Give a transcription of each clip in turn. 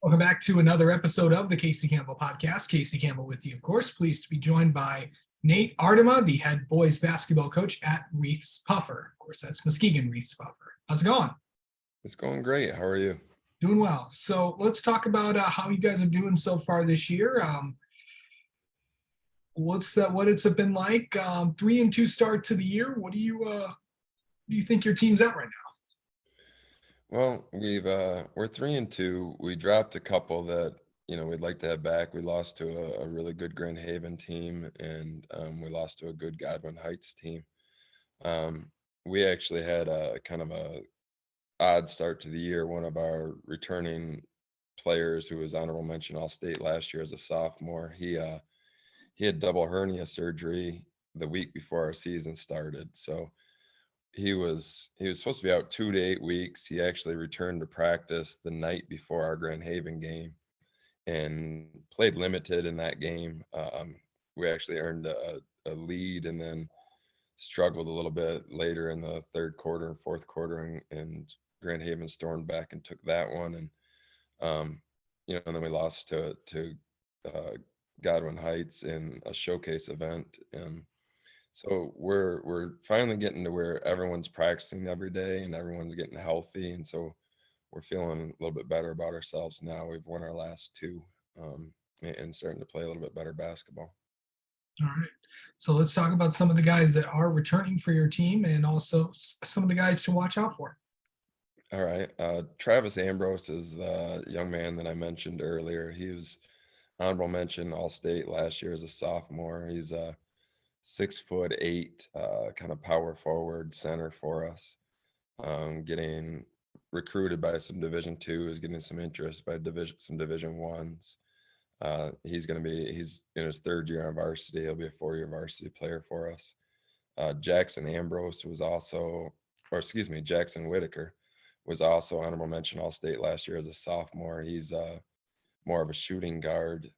Welcome back to another episode of the Casey Campbell podcast. Casey Campbell with you, of course. Pleased to be joined by Nate Aardema, the head boys basketball coach at Reeths Puffer. Of course, that's Muskegon Reeths Puffer. How's it going? It's going great. How are you? Doing well. So let's talk about how you guys are doing so far this year. What it's been like? 3-2 start to the year. What do you think your team's at right now? Well, we're 3-2. We dropped a couple that we'd like to have back. We lost to a really good Grand Haven team, and we lost to a good Godwin Heights team. We actually had a kind of a odd start to the year. One of our returning players, who was honorable mention All-State last year as a sophomore, he had double hernia surgery the week before our season started. So he was supposed to be out 2 to 8 weeks. He actually returned to practice the night before our Grand Haven game and played limited in that game. We actually earned a lead and then struggled a little bit later in the third quarter and fourth quarter, and Grand Haven stormed back and took that one. And and then we lost to Godwin Heights in a showcase event. So we're finally getting to where everyone's practicing every day and everyone's getting healthy, and so we're feeling a little bit better about ourselves now. We've won our last two, and starting to play a little bit better basketball. All right. So let's talk about some of the guys that are returning for your team and also some of the guys to watch out for. All right. Travis Ambrose is the young man that I mentioned earlier. He was honorable mention All-State last year as a sophomore. He's 6'8", kind of power forward center for us. Getting recruited by some Division IIs, getting some interest by some Division I's. He's in his third year on varsity. He'll be a 4-year varsity player for us. Jackson Whitaker was also honorable mention All-State last year as a sophomore. He's more of a shooting guard.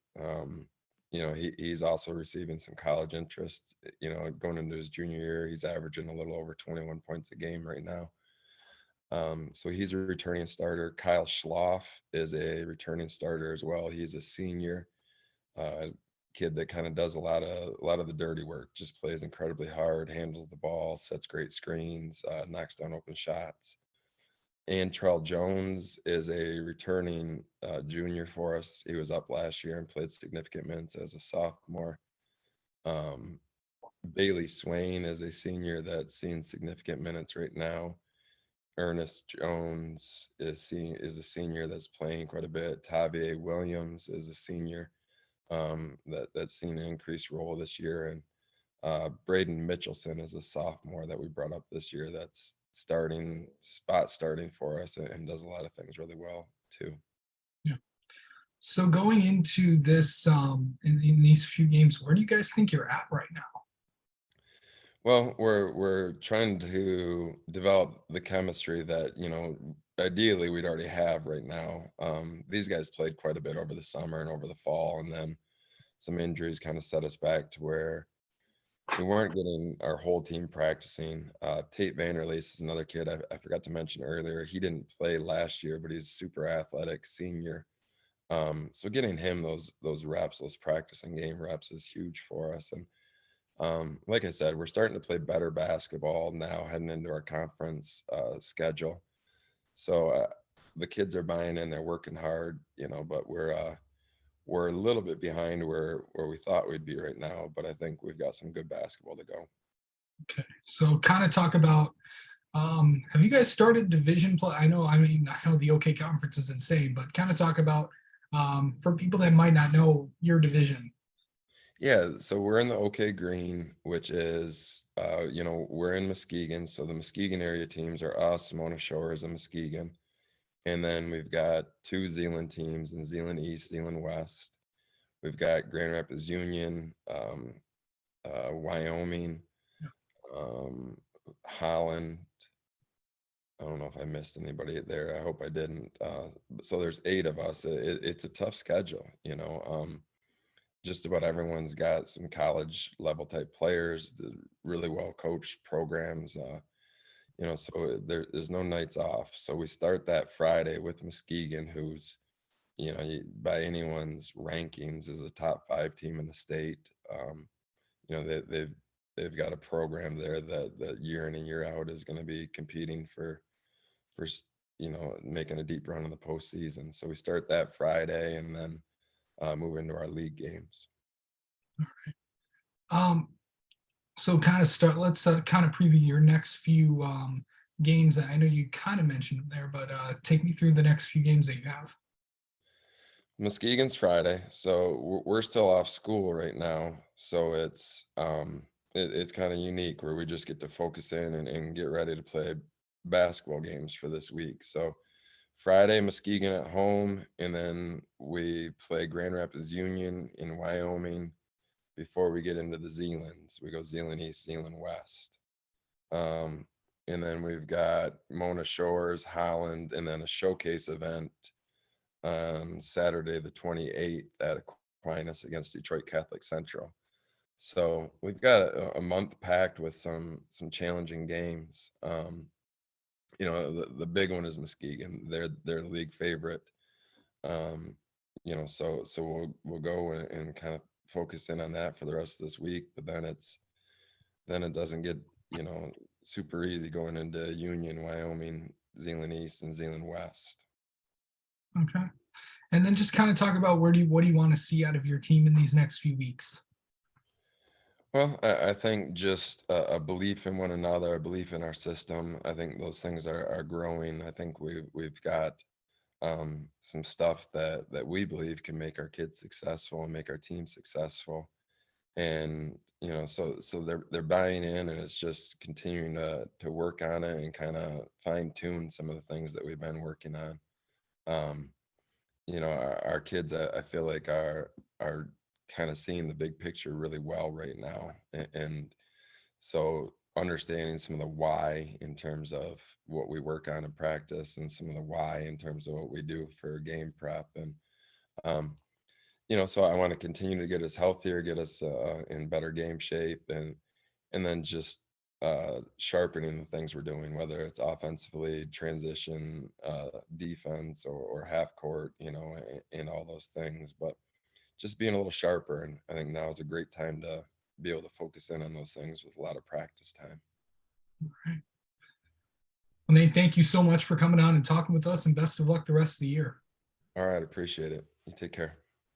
He's also receiving some college interest. Going into his junior year, he's averaging a little over 21 points a game right now. So he's a returning starter. Kyle Schloff is a returning starter as well. He's a senior kid that kind of does a lot of the dirty work. Just plays incredibly hard, handles the ball, sets great screens, knocks down open shots. Antrell Jones is a returning junior for us. He was up last year and played significant minutes as a sophomore. Bailey Swain is a senior that's seeing significant minutes right now. Ernest Jones is a senior that's playing quite a bit. Tavier Williams is a senior that's seen an increased role this year. And Braden Mitchelson is a sophomore that we brought up this year that's starting for us and does a lot of things really well too. Yeah. So going into this in these few games, where do you guys think you're at right now? Well, we're trying to develop the chemistry that ideally we'd already have right now. These guys played quite a bit over the summer and over the fall, and then some injuries kind of set us back to where we weren't getting our whole team practicing. Tate Vanderleest is another kid I forgot to mention earlier. He didn't play last year, but he's super athletic senior. So getting him those reps, those practicing game reps, is huge for us. And like I said, we're starting to play better basketball now heading into our conference schedule. So the kids are buying in, they're working hard, but we're a little bit behind where we thought we'd be right now, but I think we've got some good basketball to go. Okay. So kind of talk about, have you guys started division play? I know the OK conference is insane, but kind of talk about for people that might not know your division. Yeah, so we're in the OK Green, which is, we're in Muskegon. So the Muskegon area teams are us, Mona Shores, and Muskegon. And then we've got 2 Zeeland teams in Zeeland East, Zeeland West. We've got Grand Rapids Union, Wyoming, Holland. I don't know if I missed anybody there. I hope I didn't. So there's 8 of us. It's a tough schedule, just about everyone's got some college level type players, really well coached programs. So there's no nights off. So we start that Friday with Muskegon, who's by anyone's rankings, is a top 5 team in the state. They've got a program there that year in and year out is going to be competing for making a deep run in the postseason. So we start that Friday and then move into our league games. So let's kind of preview your next few games. I know you kind of mentioned them there, but take me through the next few games that you have. Muskegon's Friday, so we're still off school right now. So it's kind of unique where we just get to focus in and get ready to play basketball games for this week. So Friday, Muskegon at home, and then we play Grand Rapids Union in Wyoming before we get into the Zealands. We go Zealand East, Zealand West. And then we've got Mona Shores, Holland, and then a showcase event on Saturday the 28th at Aquinas against Detroit Catholic Central. So we've got a month packed with some challenging games. The big one is Muskegon. They're the league favorite. So we'll go and kind of focus in on that for the rest of this week. But then it doesn't get super easy going into Union, Wyoming, Zealand East, and Zealand West. Okay. And then just kind of talk about what do you want to see out of your team in these next few weeks? Well, I think just a belief in one another, a belief in our system. I think those things are growing. I think we've got some stuff that we believe can make our kids successful and make our team successful. And so they're buying in, and it's just continuing to work on it and kind of fine tune some of the things that we've been working on. Our kids, I feel like are kind of seeing the big picture really well right now, and so understanding some of the why in terms of what we work on in practice, and some of the why in terms of what we do for game prep. And so I want to continue to get us healthier, get us in better game shape, and then just sharpening the things we're doing, whether it's offensively, transition, defense, or half court, and all those things. But just being a little sharper. And I think now is a great time to be able to focus in on those things with a lot of practice time. All right. Well, Nate, thank you so much for coming on and talking with us, and best of luck the rest of the year. All right. Appreciate it. You take care.